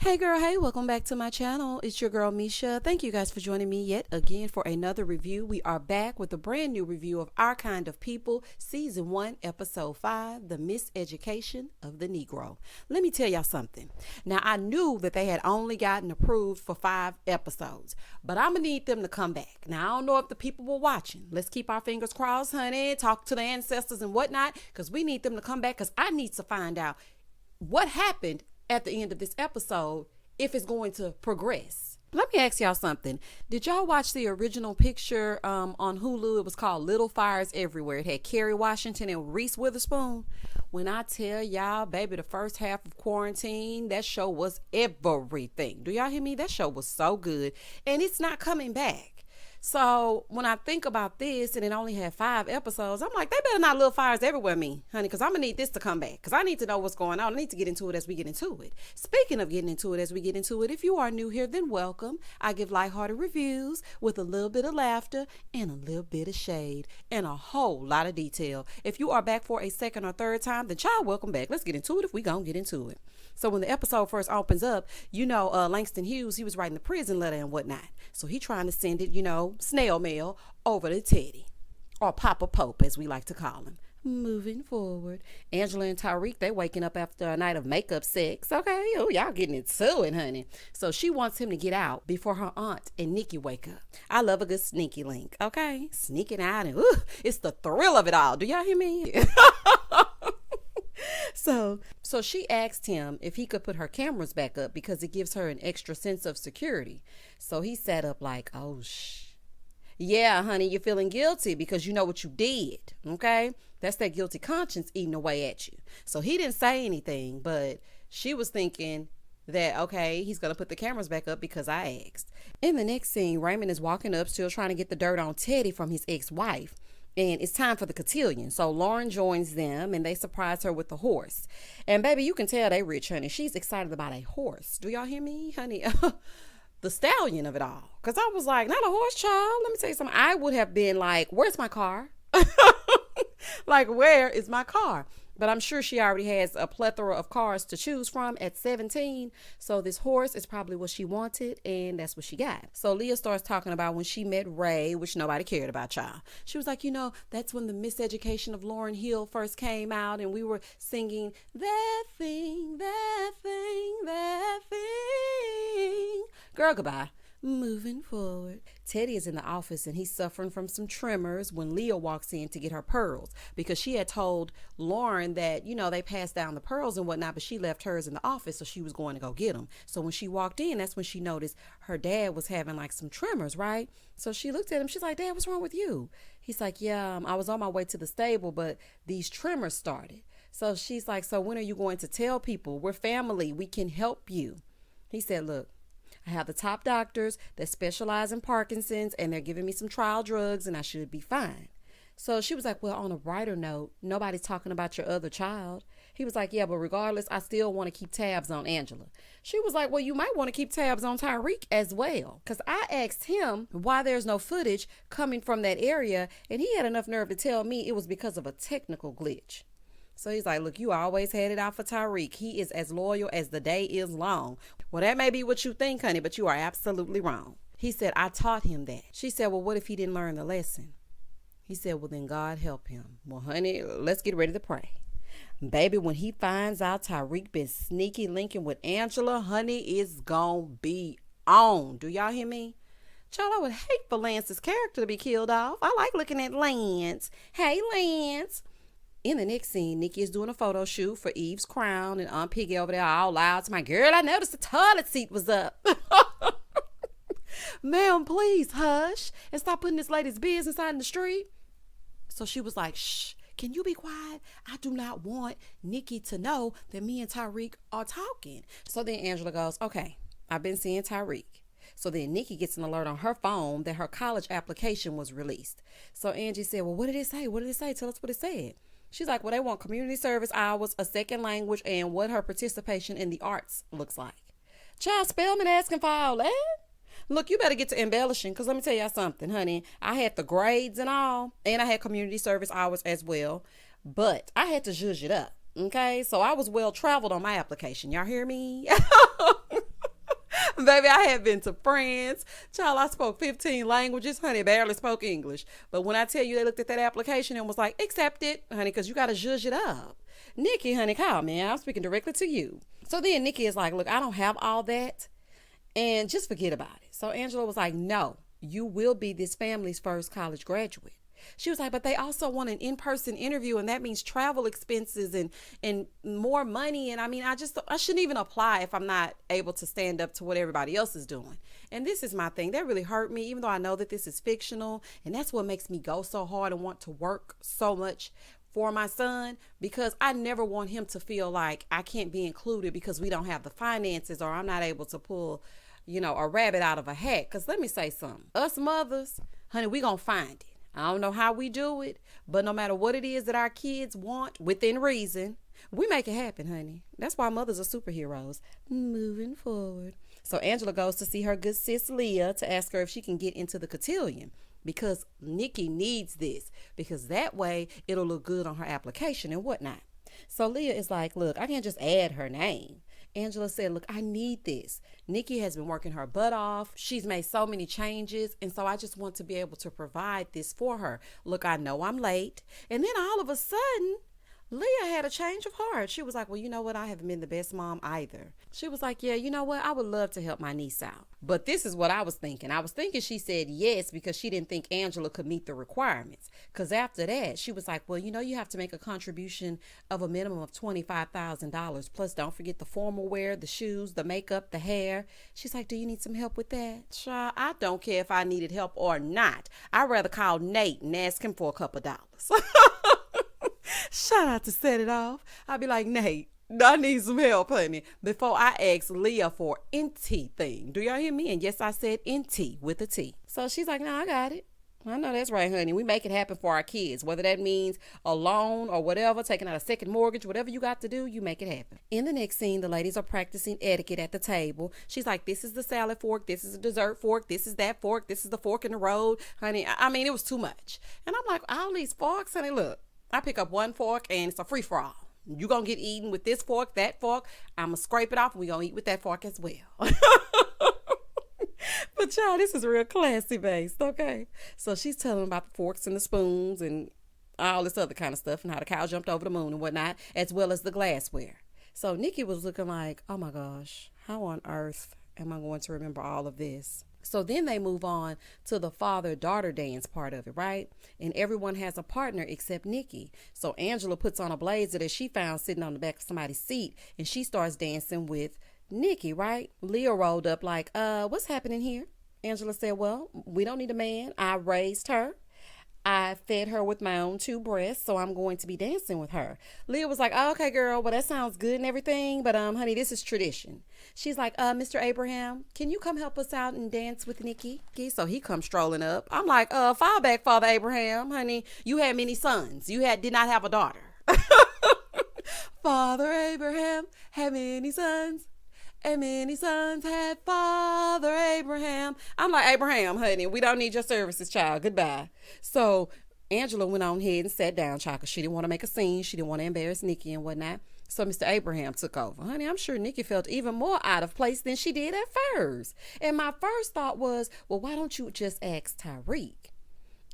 Hey girl, hey, welcome back to my channel. It's your girl Misha. Thank you guys for joining me yet again for another review. We are back with a brand new review of Our Kind of People, Season 1, Episode 5, The Miseducation of the Negro. Let me tell y'all something. Now, I knew that they had only gotten approved for 5 episodes, but I'm going to need them to come back. Now, I don't know if the people were watching. Let's keep our fingers crossed, honey. Talk to the ancestors and whatnot, because we need them to come back, because I need to find out what happened at the end of this episode, if it's going to progress. Let me ask y'all something. Did y'all watch the original picture on Hulu? It was called Little Fires Everywhere. It had Kerry Washington and Reese Witherspoon. When I tell y'all, baby, the first half of quarantine, that show was everything. Do y'all hear me? That show was so good, and it's not coming back. So when I think about this and it only had 5 episodes, I'm like, they better not Little Fires Everywhere me, honey, because I'm going to need this to come back, because I need to know what's going on. I need to get into it as we get into it. Speaking of getting into it as we get into it, if you are new here, then welcome. I give lighthearted reviews with a little bit of laughter and a little bit of shade and a whole lot of detail. If you are back for a second or third time, then child, welcome back. Let's get into it if we gonna get into it. So when the episode first opens up, Langston Hughes, he was writing the prison letter and whatnot. So he trying to send it, snail mail over to Teddy, or Papa Pope, as we like to call him. Moving forward, Angela and Tyreek, they waking up after a night of makeup sex. Okay, y'all getting it to it, honey. So she wants him to get out before her aunt and Nikki wake up. I love a good sneaky link, okay? Sneaking out, and it's the thrill of it all. Do y'all hear me? So she asked him if he could put her cameras back up because it gives her an extra sense of security. So he sat up like, yeah, honey, you're feeling guilty because you know what you did, okay? That's that guilty conscience eating away at you. So he didn't say anything, but she was thinking that, okay, he's going to put the cameras back up because I asked. In the next scene, Raymond is walking up, still trying to get the dirt on Teddy from his ex-wife. And it's time for the Cotillion. So Lauren joins them and they surprise her with the horse. And baby, you can tell they rich, honey. She's excited about a horse. Do y'all hear me, honey? The stallion of it all. Because I was like, not a horse, child. Let me tell you something. I would have been like, where's my car? Like, where is my car? But I'm sure she already has a plethora of cars to choose from at 17. So this horse is probably what she wanted, and that's what she got. So Leah starts talking about when she met Ray, which nobody cared about, child. She was like, that's when the Miseducation of Lauryn Hill first came out, and we were singing that thing, that thing, that thing. Girl, goodbye. Moving forward, Teddy is in the office and he's suffering from some tremors when Leah walks in to get her pearls because she had told Lauren that, they passed down the pearls and whatnot, but she left hers in the office, so she was going to go get them. So when she walked in, that's when she noticed her dad was having like some tremors, right? So she looked at him. She's like, Dad, what's wrong with you? He's like, yeah, I was on my way to the stable, but these tremors started. So she's like, so when are you going to tell people? We're family. We can help you. He said, look, I have the top doctors that specialize in Parkinson's and they're giving me some trial drugs and I should be fine. So she was like, well, on a brighter note, nobody's talking about your other child. He was like, yeah, but regardless, I still want to keep tabs on Angela. She was like, well, you might want to keep tabs on Tyreek as well. Because I asked him why there's no footage coming from that area, and he had enough nerve to tell me it was because of a technical glitch. So he's like, look, you always had it out for Tyreek. He is as loyal as the day is long. Well, that may be what you think, honey, but you are absolutely wrong. He said, I taught him that. She said, well, what if he didn't learn the lesson? He said, well, then God help him. Well, honey, let's get ready to pray. Baby, when he finds out Tyreek been sneaky linking with Angela, honey, it's gonna be on. Do y'all hear me? Child, I would hate for Lance's character to be killed off. I like looking at Lance. Hey, Lance. In the next scene, Nikki is doing a photo shoot for Eve's crown, and Aunt Piggy over there all loud to my girl, I noticed the toilet seat was up. Ma'am, please hush and stop putting this lady's business out in the street. So she was like, shh, can you be quiet? I do not want Nikki to know that me and Tyreek are talking. So then Angela goes, okay, I've been seeing Tyreek. So then Nikki gets an alert on her phone that her college application was released. So Angie said, well, what did it say? What did it say? Tell us what it said. She's like, well, they want community service hours, a second language, and what her participation in the arts looks like. Child, Spellman asking for all that? Look, you better get to embellishing, because let me tell y'all something, honey. I had the grades and all, and I had community service hours as well, but I had to zhuzh it up, okay? So I was well traveled on my application. Y'all hear me? Baby, I had been to France. Child, I spoke 15 languages. Honey, barely spoke English. But when I tell you they looked at that application and was like, accept it, honey, because you got to zhuzh it up. Nikki, honey, call me. I'm speaking directly to you. So then Nikki is like, look, I don't have all that. And just forget about it. So Angela was like, no, you will be this family's first college graduate. She was like, but they also want an in-person interview, and that means travel expenses and more money. And I mean, I shouldn't even apply if I'm not able to stand up to what everybody else is doing. And this is my thing. That really hurt me, even though I know that this is fictional. And that's what makes me go so hard and want to work so much for my son, because I never want him to feel like I can't be included because we don't have the finances, or I'm not able to pull, a rabbit out of a hat. Because let me say something. Us mothers, honey, we gonna find it. I don't know how we do it, but no matter what it is that our kids want, within reason, we make it happen, honey. That's why mothers are superheroes. Moving forward. So Angela goes to see her good sis Leah to ask her if she can get into the Cotillion, because Nikki needs this, because that way it'll look good on her application and whatnot. So Leah is like, look, I can't just add her name. Angela said, look, I need this. Nikki has been working her butt off. She's made so many changes. And so I just want to be able to provide this for her. Look, I know I'm late. And then all of a sudden, Leah had a change of heart. She was like, well, you know what? I haven't been the best mom either. She was like, yeah, you know what? I would love to help my niece out. But this is what I was thinking. I was thinking she said yes because she didn't think Angela could meet the requirements. Because after that, she was like, well, you have to make a contribution of a minimum of $25,000. Plus, don't forget the formal wear, the shoes, the makeup, the hair. She's like, do you need some help with that? Child, I don't care if I needed help or not. I'd rather call Nate and ask him for a couple dollars. Shout out to Set It Off. I'd be like, Nate, I need some help, honey, before I ask Leah for anything. Do y'all hear me? And yes, I said NT with a T. So she's like, no, I got it. I know that's right, honey. We make it happen for our kids, whether that means a loan or whatever, taking out a second mortgage, whatever you got to do, you make it happen. In the next scene, the ladies are practicing etiquette at the table. She's like, this is the salad fork. This is the dessert fork. This is that fork. This is the fork in the road. Honey, I mean, it was too much. And I'm like, all these forks, honey, look. I pick up one fork and it's a free for all. You gonna get eaten with this fork, that fork. I'm gonna scrape it off and we gonna eat with that fork as well. But y'all, this is real classy based, okay? So she's telling about the forks and the spoons and all this other kind of stuff and how the cow jumped over the moon and whatnot, as well as the glassware. So Nikki was looking like, oh my gosh, how on earth am I going to remember all of this? So then they move on to the father-daughter dance part of it, right? And everyone has a partner except Nikki. So Angela puts on a blazer that she found sitting on the back of somebody's seat, and she starts dancing with Nikki, right? Leah rolled up like, what's happening here? Angela said, well, we don't need a man. I raised her. I fed her with my own 2 breasts, so I'm going to be dancing with her. Leah was like, oh, okay, girl, well, that sounds good and everything, but honey, this is tradition. She's like, Mr. Abraham, can you come help us out and dance with Nikki? So he comes strolling up. I'm like, fall back, Father Abraham, honey. You had many sons. You did not have a daughter. Father Abraham had many sons. And many sons had Father Abraham. I'm like, Abraham, honey, we don't need your services, child. Goodbye. So Angela went on ahead and sat down, child, because she didn't want to make a scene. She didn't want to embarrass Nikki and whatnot. So Mr. Abraham took over. Honey, I'm sure Nikki felt even more out of place than she did at first. And my first thought was, well, why don't you just ask Tyreek?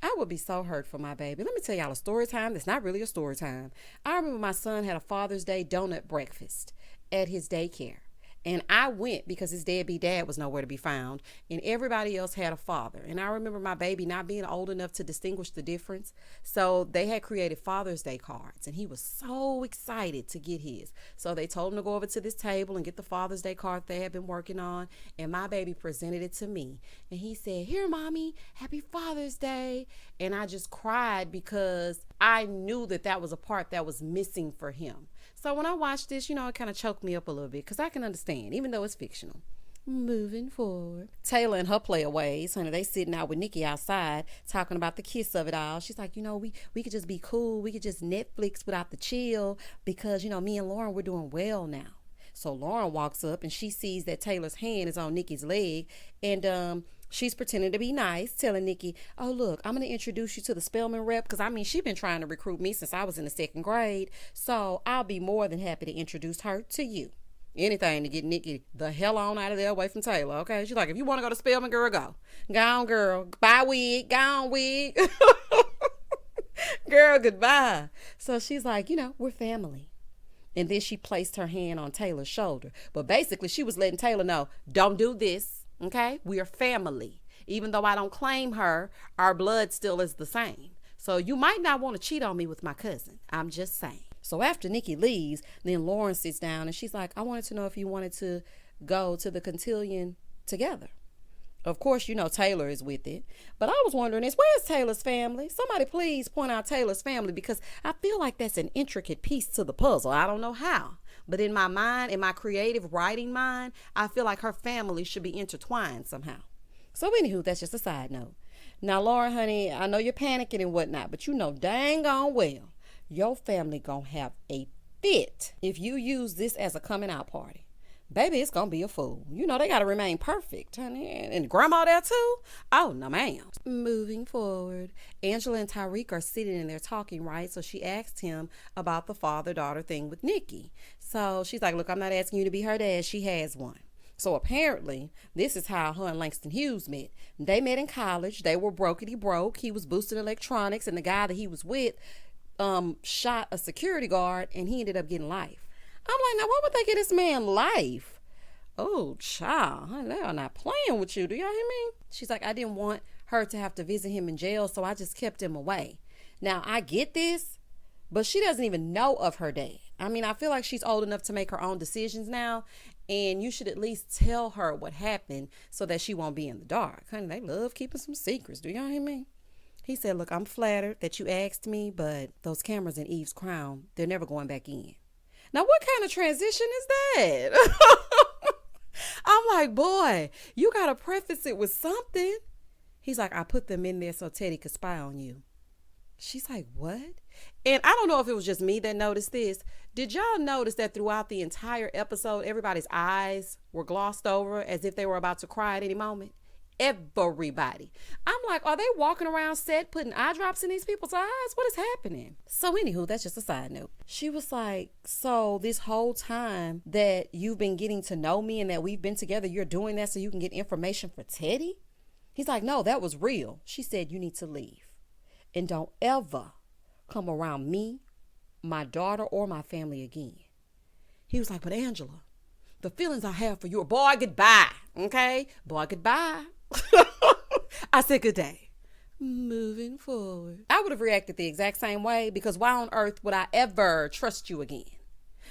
I would be so hurt for my baby. Let me tell y'all a story time that's not really a story time. I remember my son had a Father's Day donut breakfast at his daycare. And I went because his deadbeat dad was nowhere to be found, and everybody else had a father. And I remember my baby not being old enough to distinguish the difference. So they had created Father's Day cards, and he was so excited to get his. So they told him to go over to this table and get the Father's Day card they had been working on. And my baby presented it to me. And he said, here, Mommy, happy Father's Day. And I just cried because I knew that was a part that was missing for him. So when I watched this, it kind of choked me up a little bit because I can understand, even though it's fictional. Moving forward. Taylor and her player ways, honey, they sitting out with Nikki outside talking about the kiss of it all. She's like, we could just be cool. We could just Netflix without the chill because, me and Lauren, we're doing well now. So Lauren walks up and she sees that Taylor's hand is on Nikki's leg, and she's pretending to be nice, telling Nikki, oh, look, I'm going to introduce you to the Spelman rep because, she's been trying to recruit me since I was in the 2nd grade. So I'll be more than happy to introduce her to you. Anything to get Nikki the hell on out of there away from Taylor, okay? She's like, if you want to go to Spelman, girl, go. Go on, girl. Bye, wig. Go on, wig. Girl, goodbye. So she's like, we're family. And then she placed her hand on Taylor's shoulder. But basically, she was letting Taylor know, don't do this, okay? We are family. Even though I don't claim her, our blood still is the same. So you might not want to cheat on me with my cousin. I'm just saying. So after Nikki leaves, then Lauren sits down and she's like, I wanted to know if you wanted to go to the Cotillion together. Of course, Taylor is with it. But I was wondering, where's Taylor's family? Somebody please point out Taylor's family, because I feel like that's an intricate piece to the puzzle. I don't know how. But in my mind, in my creative writing mind, I feel like her family should be intertwined somehow. So anywho, that's just a side note. Now, Lauren, honey, I know you're panicking and whatnot, but dang on well, your family gonna have a fit if you use this as a coming out party. Baby, it's gonna be a fool. They gotta remain perfect, honey. And grandma there too? Oh, no, ma'am. Moving forward, Angela and Tyreek are sitting and they're talking, right? So she asked him about the father-daughter thing with Nikki. So she's like, look, I'm not asking you to be her dad. She has one. So apparently, this is how her and Langston Hughes met. They met in college. They were brokety broke. He was boosting electronics, and the guy that he was with shot a security guard, and he ended up getting life. I'm like, now why would they get this man life? Oh, child, honey, they are not playing with you. Do y'all hear me? She's like, I didn't want her to have to visit him in jail, so I just kept him away. Now, I get this, but she doesn't even know of her dad. I mean, I feel like she's old enough to make her own decisions now, and you should at least tell her what happened so that she won't be in the dark. Honey, they love keeping some secrets. Do y'all hear me? He said, look, I'm flattered that you asked me, but those cameras in Eve's crown, they're never going back in. Now, what kind of transition is that? I'm like, boy, you got to preface it with something. He's like, I put them in there so Teddy could spy on you. She's like, what? And I don't know if it was just me that noticed this. Did y'all notice that throughout the entire episode, everybody's eyes were glossed over as if they were about to cry at any moment? Everybody. I'm like, are they walking around set putting eye drops in these people's eyes? What is happening? So anywho, that's just a side note. She was like, so this whole time that you've been getting to know me and that we've been together, you're doing that so you can get information for Teddy? He's like, no, that was real. She said, you need to leave and don't ever come around me, my daughter, or my family again. He was like, but Angela, the feelings I have for you are, boy, goodbye. Okay? Boy, goodbye. I said good day. Moving forward. I would have reacted the exact same way, because why on earth would I ever trust you again?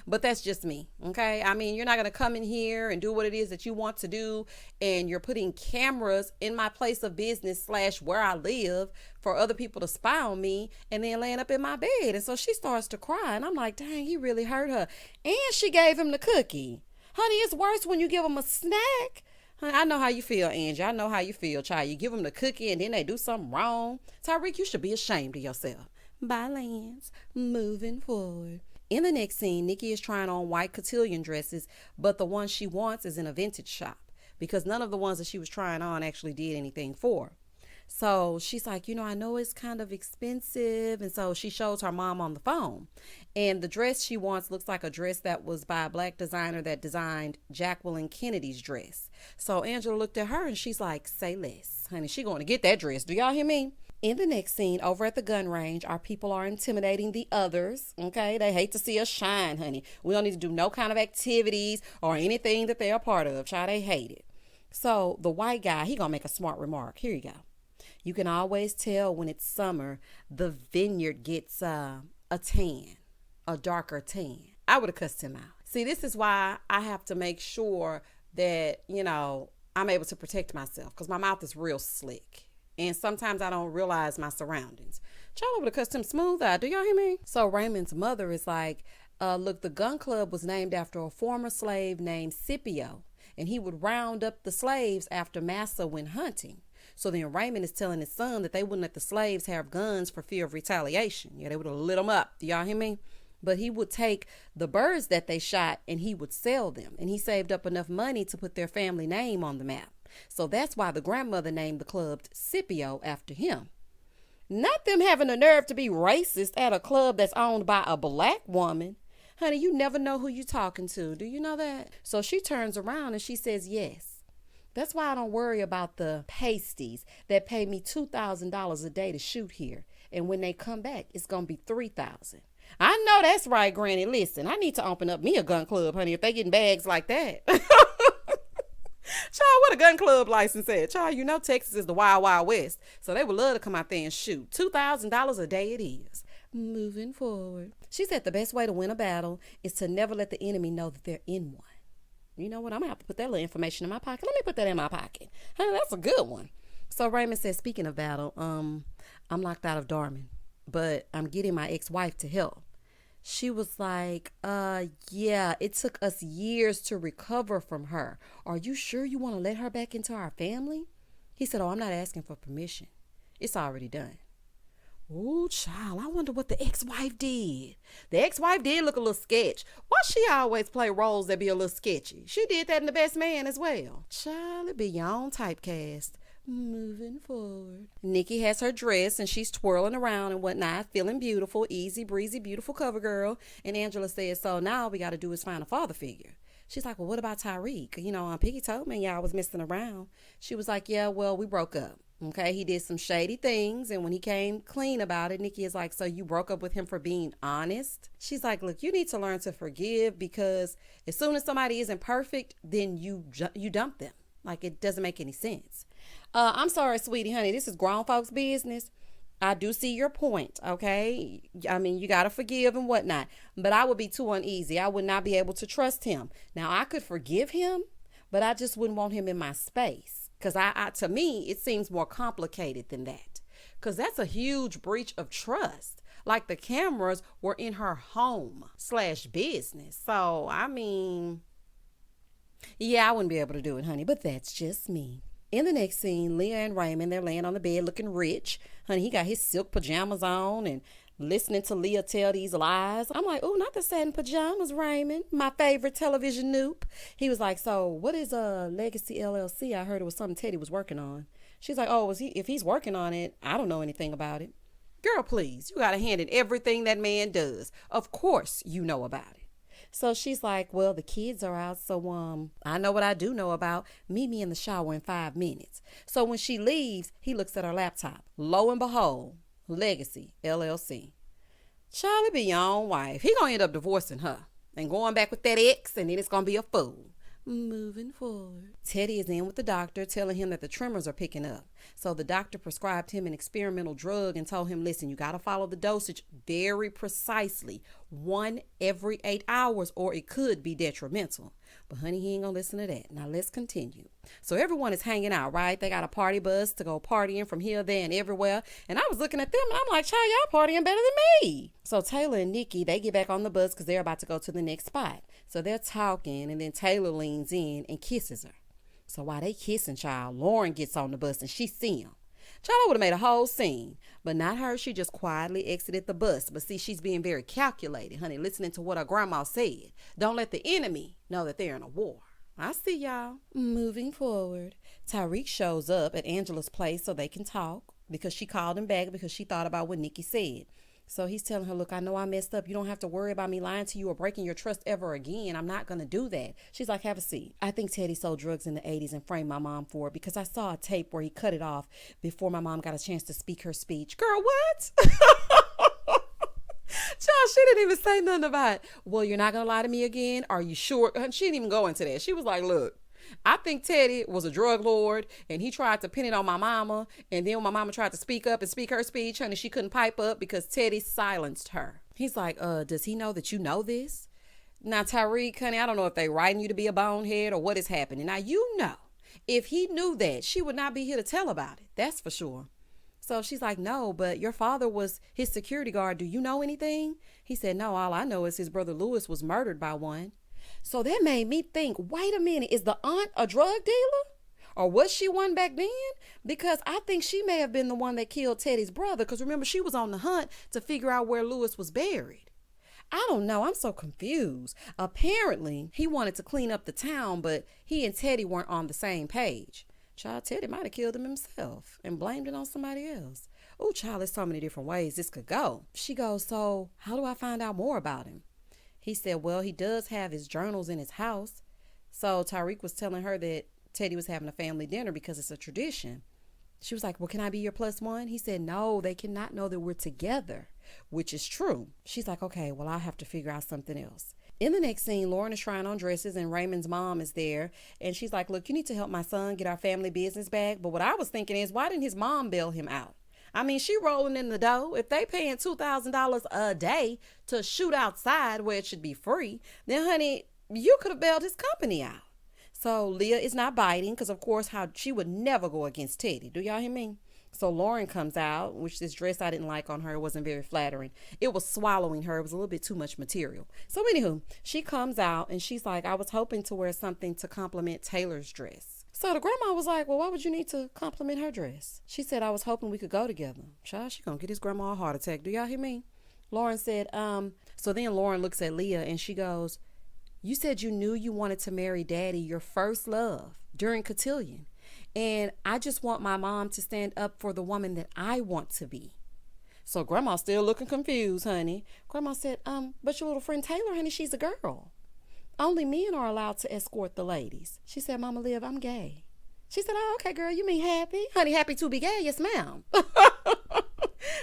But that's just me, okay? I mean, you're not going to come in here and do what it is that you want to do, and you're putting cameras in my place of business / where I live for other people to spy on me, and then laying up in my bed. And so she starts to cry, and I'm like, dang, he really hurt her. And she gave him the cookie. Honey, it's worse when you give them a snack. Honey, I know how you feel, Angie. I know how you feel, child. You give them the cookie and then they do something wrong. Tyreek, you should be ashamed of yourself. Bye, Lance. Moving forward. In the next scene, Nikki is trying on white cotillion dresses, but the one she wants is in a vintage shop, because none of the ones that she was trying on actually did anything for her. So she's like, I know it's kind of expensive. And so she shows her mom on the phone. And the dress she wants looks like a dress that was by a black designer that designed Jacqueline Kennedy's dress. So Angela looked at her and she's like, say less. Honey, she going to get that dress. Do y'all hear me? In the next scene, over at the gun range, our people are intimidating the others. Okay, they hate to see us shine, honey. We don't need to do no kind of activities or anything that they're a part of. Child, they hate it. So the white guy, he gonna make a smart remark. Here you go. You can always tell when it's summer, the vineyard gets a tan, a darker tan. I would have cussed him out. See, this is why I have to make sure that, I'm able to protect myself, because my mouth is real slick. And sometimes I don't realize my surroundings. Child, would have cussed him smooth out. Do y'all hear me? So Raymond's mother is like, look, the gun club was named after a former slave named Scipio. And he would round up the slaves after Massa went hunting. So then Raymond is telling his son that they wouldn't let the slaves have guns for fear of retaliation. Yeah, they would have lit them up. Do y'all hear me? But he would take the birds that they shot and he would sell them. And he saved up enough money to put their family name on the map. So that's why the grandmother named the club Scipio after him. Not them having the nerve to be racist at a club that's owned by a black woman. Honey, you never know who you're talking to. Do you know that? So she turns around and she says yes. That's why I don't worry about the pasties that pay me $2,000 a day to shoot here. And when they come back, it's going to be $3,000. I know that's right, Granny. Listen, I need to open up me a gun club, honey, if they getting bags like that. Child, what a gun club license at? Child, you know Texas is the wild, wild west. So they would love to come out there and shoot. $2,000 a day it is. Moving forward. She said the best way to win a battle is to never let the enemy know that they're in one. You know what? I'm going to have to put that little information in my pocket. Let me put that in my pocket. Honey, that's a good one. So Raymond said, speaking of battle, I'm locked out of Darman, but I'm getting my ex-wife to help. She was like, yeah, it took us years to recover from her. Are you sure you want to let her back into our family? He said, oh, I'm not asking for permission. It's already done. Ooh, child, I wonder what the ex-wife did. The ex-wife did look a little sketch. Why she always play roles that be a little sketchy? She did that in The Best Man as well. Child, it be your own typecast. Moving forward. Nikki has her dress and she's twirling around and whatnot, feeling beautiful, easy breezy, beautiful cover girl. And Angela says, so now all we got to do is find a father figure. She's like, well, what about Tyreek? You know, Piggy told me y'all was messing around. She was like, yeah, well, we broke up. Okay, he did some shady things, and when he came clean about it, Nikki is like, so you broke up with him for being honest? She's like, look, you need to learn to forgive, because as soon as somebody isn't perfect, then you dump them. Like, it doesn't make any sense. I'm sorry, sweetie, honey, this is grown folks' business. I do see your point, okay? I mean, you got to forgive and whatnot, but I would be too uneasy. I would not be able to trust him. Now, I could forgive him, but I just wouldn't want him in my space. Because to me, it seems more complicated than that. Because that's a huge breach of trust. Like the cameras were in her home/business. So, I mean, yeah, I wouldn't be able to do it, honey. But that's just me. In the next scene, Leah and Raymond, they're laying on the bed looking rich. Honey, he got his silk pajamas on and listening to Leah tell these lies. I'm like, oh, not the satin pajamas, Raymond. My favorite television noob. He was like, so what is Legacy LLC? I heard it was something Teddy was working on. She's like, oh, if he's working on it, I don't know anything about it. Girl, please, you got a hand in everything that man does. Of course you know about it. So she's like, well, the kids are out, so I know what I do know about. Meet me in the shower in 5 minutes. So when she leaves, he looks at her laptop. Lo and behold, Legacy LLC. Charlie be your own wife. He gonna end up divorcing her and going back with that ex, and then it's gonna be a fool. Moving forward. Teddy is in with the doctor, telling him that the tremors are picking up. So the doctor prescribed him an experimental drug and told him, listen, you got to follow the dosage very precisely. 1 every 8 hours, or it could be detrimental. But honey, he ain't gonna listen to that. Now let's continue. So everyone is hanging out, right? They got a party bus to go partying from here, there, and everywhere. And I was looking at them and I'm like, child, y'all partying better than me. So Taylor and Nikki, they get back on the bus because they're about to go to the next spot. So they're talking, and then Taylor leans in and kisses her. So while they kissing, child, Lauren gets on the bus and she see him. Child, I would have made a whole scene, but not her. She just quietly exited the bus. But see, she's being very calculated, honey, listening to what her grandma said. Don't let the enemy know that they're in a war. I see y'all. Moving forward, Tyreek shows up at Angela's place so they can talk, because she called him back because she thought about what Nikki said. So he's telling her, look, I know I messed up. You don't have to worry about me lying to you or breaking your trust ever again. I'm not going to do that. She's like, have a seat. I think Teddy sold drugs in the 80s and framed my mom for it, because I saw a tape where he cut it off before my mom got a chance to speak her speech. Girl, what? Child, she didn't even say nothing about, well, you're not going to lie to me again? Are you sure? She didn't even go into that. She was like, look, I think Teddy was a drug lord, and he tried to pin it on my mama. And then when my mama tried to speak up and speak her speech, honey, she couldn't pipe up because Teddy silenced her. He's like, does he know that you know this? Now, Tyreek, honey, I don't know if they writing you to be a bonehead or what is happening. Now, you know, if he knew that, she would not be here to tell about it. That's for sure. So she's like, no, but your father was his security guard. Do you know anything? He said, no, all I know is his brother Lewis was murdered by one. So that made me think, wait a minute, is the aunt a drug dealer? Or was she one back then? Because I think she may have been the one that killed Teddy's brother, because remember, she was on the hunt to figure out where Lewis was buried. I don't know. I'm so confused. Apparently, he wanted to clean up the town, but he and Teddy weren't on the same page. Child, Teddy might have killed him himself and blamed it on somebody else. Oh, child, there's so many different ways this could go. She goes, so how do I find out more about him? He said, well, he does have his journals in his house. So Tyreek was telling her that Teddy was having a family dinner because it's a tradition. She was like, well, can I be your plus one? He said, no, they cannot know that we're together, which is true. She's like, okay, well, I'll have to figure out something else. In the next scene, Lauren is trying on dresses and Raymond's mom is there. And she's like, look, you need to help my son get our family business back. But what I was thinking is, why didn't his mom bail him out? I mean, she rolling in the dough. If they paying $2,000 a day to shoot outside where it should be free, then, honey, you could have bailed his company out. So Leah is not biting because, of course, how she would never go against Teddy. Do y'all hear me? So Lauren comes out, which this dress I didn't like on her. It wasn't very flattering. It was swallowing her. It was a little bit too much material. So anywho, she comes out and she's like, I was hoping to wear something to compliment Taylor's dress. So the grandma was like, well, why would you need to compliment her dress? She said, I was hoping we could go together. Child, she gonna get his grandma a heart attack. Do y'all hear me? Lauren said, so then Lauren looks at Leah and she goes, you said you knew you wanted to marry Daddy, your first love, during Cotillion. And I just want my mom to stand up for the woman that I want to be. So Grandma's still looking confused, honey. Grandma said, but your little friend Taylor, honey, she's a girl. Only men are allowed to escort the ladies. She said, Mama Liv, I'm gay. She said, oh, okay, girl, you mean happy? Honey, happy to be gay? Yes, ma'am.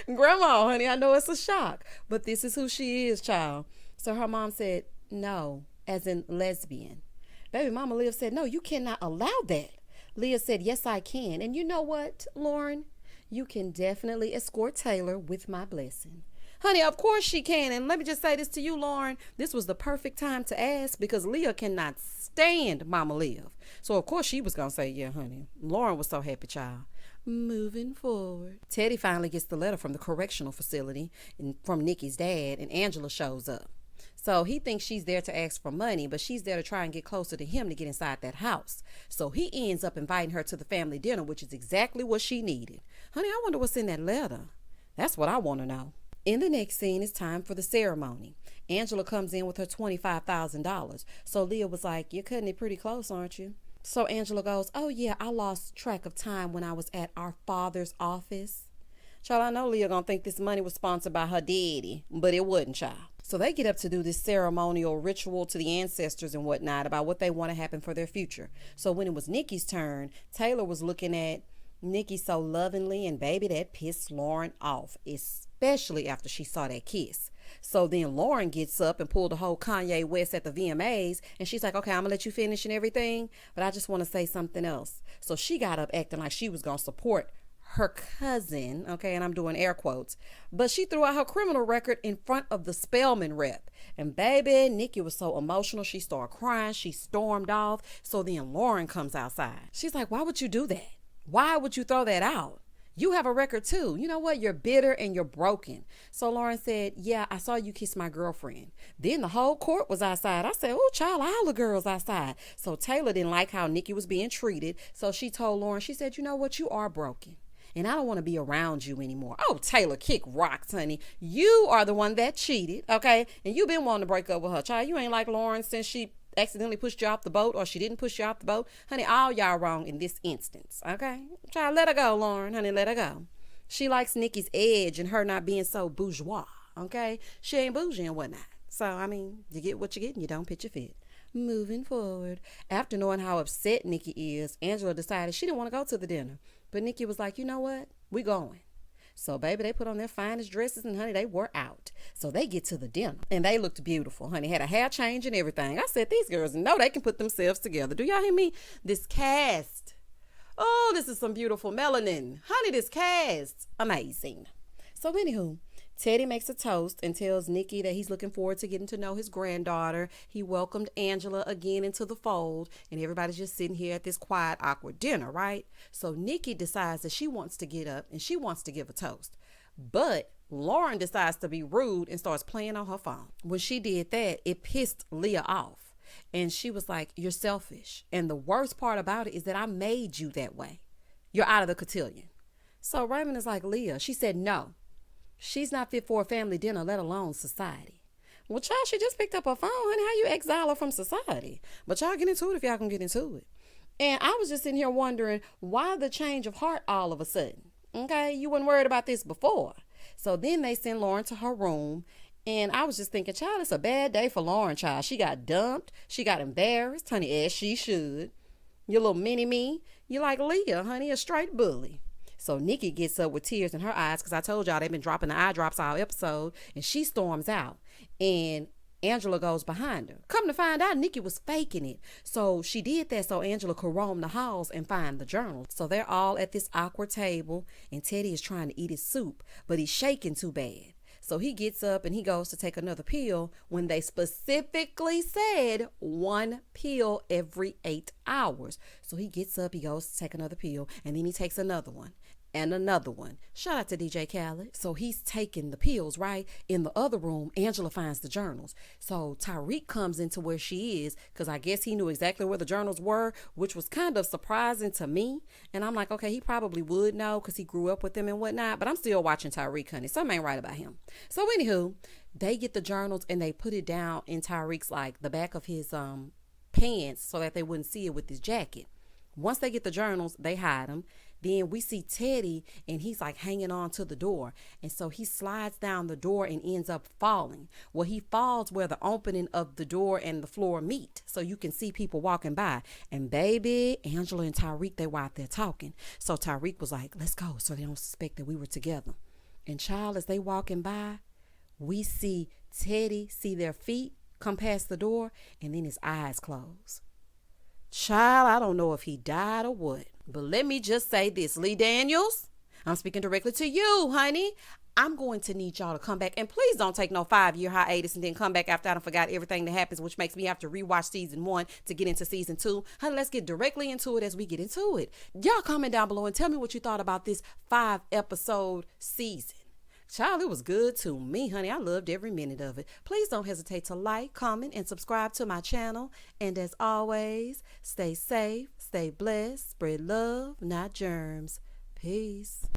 Grandma, honey, I know it's a shock, but this is who she is, child. So her mom said, no, as in lesbian. Baby Mama Liv said, no, you cannot allow that. Leah said, yes, I can. And you know what, Lauren? You can definitely escort Taylor with my blessing. Honey, of course she can. And let me just say this to you, Lauren. This was the perfect time to ask because Leah cannot stand Mama Liv. So, of course, she was going to say, yeah, honey. Lauren was so happy, child. Moving forward. Teddy finally gets the letter from the correctional facility and from Nikki's dad, and Angela shows up. So he thinks she's there to ask for money, but she's there to try and get closer to him to get inside that house. So he ends up inviting her to the family dinner, which is exactly what she needed. Honey, I wonder what's in that letter. That's what I want to know. In the next scene, it's time for the ceremony. Angela comes in with her $25,000. So Leah was like, you're cutting it pretty close, aren't you? So Angela goes, oh yeah, I lost track of time when I was at our father's office. Child, I know Leah gonna think this money was sponsored by her daddy, but it wasn't, child. So they get up to do this ceremonial ritual to the ancestors and whatnot about what they want to happen for their future. So when it was Nikki's turn, Taylor was looking at Nikki so lovingly, and baby, that pissed Lauren off, especially after she saw that kiss. So then Lauren gets up and pulled the whole Kanye West at the VMAs, and she's like, okay, I'm gonna let you finish and everything, but I just want to say something else. So she got up acting like she was gonna support her cousin, okay, and I'm doing air quotes, but she threw out her criminal record in front of the Spelman rep. And baby, Nikki was so emotional, she started crying, she stormed off. So then Lauren comes outside. She's like, why would you do that? Why would you throw that out? You have a record too. You know what? You're bitter and you're broken. So Lauren said, yeah, I saw you kiss my girlfriend. Then the whole court was outside. I said, oh, child, all the girls outside. So Taylor didn't like how Nikki was being treated. So she told Lauren, she said, you know what? You are broken. And I don't want to be around you anymore. Oh, Taylor, kick rocks, honey. You are the one that cheated, okay? And you've been wanting to break up with her. Child, you ain't like Lauren since she accidentally pushed you off the boat, or she didn't push you off the boat. Honey, all y'all wrong in this instance, okay? Child, let her go, Lauren. Honey, let her go. She likes Nikki's edge and her not being so bourgeois, okay? She ain't bougie and whatnot. So, I mean, you get what you get and you don't pitch your fit. Moving forward. After knowing how upset Nikki is, Angela decided she didn't want to go to the dinner. But Nikki was like, you know what? We going. So, baby, they put on their finest dresses and, honey, they were out. So they get to the dinner and they looked beautiful, honey. Had a hair change and everything. I said, these girls know they can put themselves together. Do y'all hear me? This cast. Oh, this is some beautiful melanin. Honey, this cast. Amazing. So, anywho, Teddy makes a toast and tells Nikki that he's looking forward to getting to know his granddaughter. He welcomed Angela again into the fold, and everybody's just sitting here at this quiet, awkward dinner, right? So Nikki decides that she wants to get up and she wants to give a toast. But Lauren decides to be rude and starts playing on her phone. When she did that, it pissed Leah off. And she was like, you're selfish. And the worst part about it is that I made you that way. You're out of the cotillion. So Raymond is like, Leah, she said no. She's not fit for a family dinner, let alone society. Well, child, she just picked up her phone, honey. How you exile her from society? But y'all get into it if y'all can get into it. And I was just sitting here wondering, why the change of heart all of a sudden? Okay, you weren't worried about this before. So then they send Lauren to her room, And I was just thinking, child, it's a bad day for Lauren, child. She got dumped. She got embarrassed, honey, as she should. Your little mini-me. You like Leah, honey, a straight bully. So Nikki gets up with tears in her eyes because I told y'all they've been dropping the eye drops all episode, and she storms out. And Angela goes behind her. Come to find out, Nikki was faking it. So she did that so Angela could roam the halls and find the journal. So they're all at this awkward table, and Teddy is trying to eat his soup, but he's shaking too bad. So he gets up and he goes to take another pill when they specifically said 1 pill every 8 hours. So he gets up, he goes to take another pill, and then he takes another one and another one. Shout out to DJ Khaled. So he's taking the pills, right? In the other room, Angela finds the journals. So Tyreek comes into where she is because I guess he knew exactly where the journals were, which was kind of surprising to me. And I'm like, okay, he probably would know because he grew up with them and whatnot, but I'm still watching Tyreek, honey. Something ain't right about him. So anywho, they get the journals and they put it down in Tyreek's, like, the back of his pants so that they wouldn't see it with his jacket. Once they get the journals, they hide them. Then we see Teddy, and he's like hanging on to the door. And so he slides down the door and ends up falling. Well, he falls where the opening of the door and the floor meet. So you can see people walking by. And baby, Angela and Tyreek, they were out there talking. So Tyreek was like, let's go, so they don't suspect that we were together. And child, as they walking by, we see Teddy see their feet come past the door, and then his eyes close. Child, I don't know if he died or what. But let me just say this, Lee Daniels, I'm speaking directly to you, honey. I'm going to need y'all to come back. And please don't take no 5-year hiatus and then come back after I done forgot everything that happens, which makes me have to rewatch season 1 to get into season 2. Honey, let's get directly into it as we get into it. Y'all comment down below and tell me what you thought about this 5-episode season. Child, it was good to me, honey. I loved every minute of it. Please don't hesitate to like, comment, and subscribe to my channel. And as always, stay safe, stay blessed, spread love, not germs. Peace.